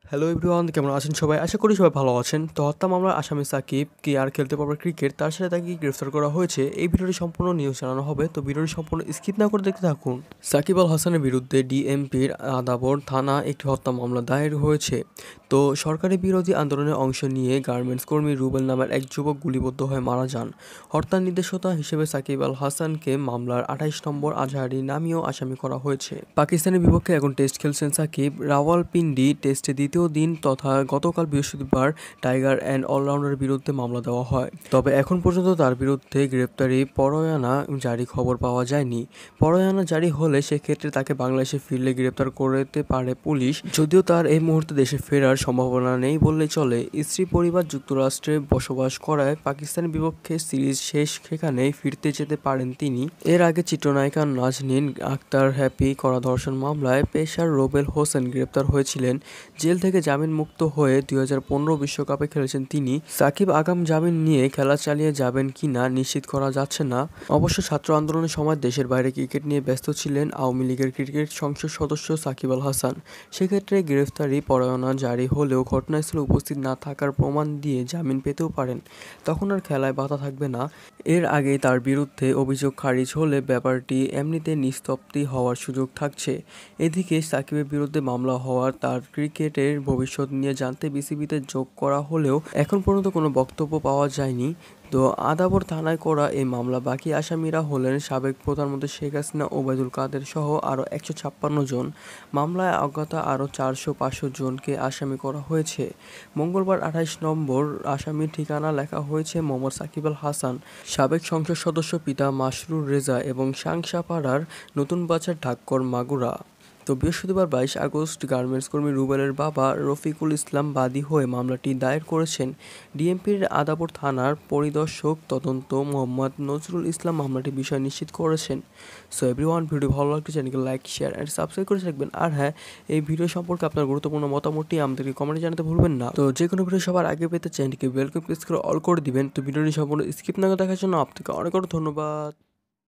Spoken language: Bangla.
হ্যালো এভরিওয়ান, কেমন আছেন সবাই? আশা করি সবাই ভালো আছেন। তো হত্যা মামলার আসামি সাকিব কি আর খেলতে পারবে ক্রিকেট, তার সাথে তাকে গ্রেফতার করা হয়েছে। এই ভিডিওটি সম্পূর্ণ নিউজ জানানো হবে, তো ভিডিওটি সম্পূর্ণ স্কিপ না করে দেখতে থাকুন। সাকিব আল হাসানের বিরুদ্ধে ডিএমপির আদাবর থানা একটি হত্যা মামলা দায়ের হয়েছে। তো সরকারি বিরোধী আন্দোলনে অংশ নিয়ে গার্মেন্টস কর্মী রুবেল নামের এক যুবক গুলিবদ্ধ হয়ে মারা যান। হত্যার নির্দেশতা হিসেবে সাকিব আল হাসানকে মামলার 28 নম্বর আজহারি নামিয়েও আসামি করা হয়েছে। পাকিস্তানের বিপক্ষে এখন টেস্ট খেলছেন সাকিব। রাওয়ালপিন্ডি টেস্টে দ্বিতীয় দিন তথা গতকাল বৃহস্পতিবার টাইগার অ্যান্ড অলরাউন্ডারের বিরুদ্ধে মামলা দেওয়া হয়। তবে এখন পর্যন্ত তার বিরুদ্ধে গ্রেপ্তারি পরোয়ানা জারি খবর পাওয়া যায়নি। পরোয়ানা জারি হলে সেক্ষেত্রে তাকে বাংলাদেশে ফিরলে গ্রেপ্তার করতে পারে পুলিশ, যদিও তার এই মুহূর্তে দেশে ফেরার সম্ভাবনা নেই বললেই চলে। স্ত্রী পরিবার যুক্তরাষ্ট্রে বসবাস করায় পাকিস্তানের বিপক্ষে সিরিজ শেষ সেখানেই ফিরতে যেতে পারেন তিনি। এর আগে চিত্রনায়িকা নাজনীন আক্তার হ্যাপি করা ধর্ষণ মামলায় পেসার রুবেল হোসেন গ্রেপ্তার হয়েছিলেন। জেল থেকে জামিন মুক্ত হয়ে 2015 বিশ্বকাপে খেলেছেন তিনি। সাকিব আগাম জামিন নিয়ে খেলা চালিয়ে যাবেন কিনা নিশ্চিত করা যাচ্ছে না। অবশ্য ছাত্র আন্দোলনের সময় দেশের বাইরে ক্রিকেট নিয়ে ব্যস্ত ছিলেন আওয়ামী লীগের ক্রিকেট সংসদ সদস্য সাকিব আল হাসান। সেক্ষেত্রে গ্রেফতারি পরোয়ানা জারি হলেও ঘটনাস্থলে উপস্থিত না থাকার প্রমাণ দিয়ে জামিন পেতেও পারেন। তখন আর খেলায় বাধা থাকবে না। এর আগেই তার বিরুদ্ধে অভিযোগ খারিজ হলে ব্যাপারটি এমনিতে নিষ্পত্তি হওয়ার সুযোগ থাকছে। এদিকে সাকিবের বিরুদ্ধে মামলা হওয়ার তার ক্রিকেটের ভবিষ্যৎ নিয়ে জানতে বিসিবিতে যোগ করা হলেও এখন পর্যন্ত কোনো বক্তব্য পাওয়া যায়নি। তো আদাবর থানায় করা এই মামলা বাকি আসামিরা হলেন সাবেক প্রধানমন্ত্রী শেখ হাসিনা, ওবায়দুল কাদের সহ আরও 156 জন। মামলায় অজ্ঞাত আরও 400-500 জনকে আসামি করা হয়েছে। মঙ্গলবার 28 নম্বর আসামির ঠিকানা লেখা হয়েছে মোহাম্মদ সাকিব আল হাসান, সাবেক সংসদ সদস্য, পিতা মাসরুর রেজা এবং সাংসাপাড়ার নতুন বাজার ঢাক্কর মাগুরা। তো বৃহস্পতিবার 22 আগস্ট গার্মেন্টস কর্মী রুবেলের বাবা রফিকুল ইসলাম বাদী হয়ে মামলাটি দায়ের করেছেন। ডিএমপির আদাবর থানার পরিদর্শক তদন্ত মোহাম্মদ নজরুল ইসলাম মামলাটির বিষয় নিশ্চিত করেছেন। সো এভরিওয়ান, ভিডিও ভালো লাগলে চ্যানেলকে লাইক, শেয়ার অ্যান্ড সাবস্ক্রাইব করে রাখবেন। আর হ্যাঁ, এই ভিডিও সম্পর্কে আপনার গুরুত্বপূর্ণ মতামতটি আমাদেরকে কমেন্টে জানাতে ভুলবেন না। তো যে কোনো ভিডিও সবার আগে পেতে চ্যানেলটিকে বেল প্রেস করে অল করে দিবেন। তো ভিডিওটি সম্পূর্ণ স্কিপ না করে দেখার জন্য আপনাকে অনেক অনেক ধন্যবাদ।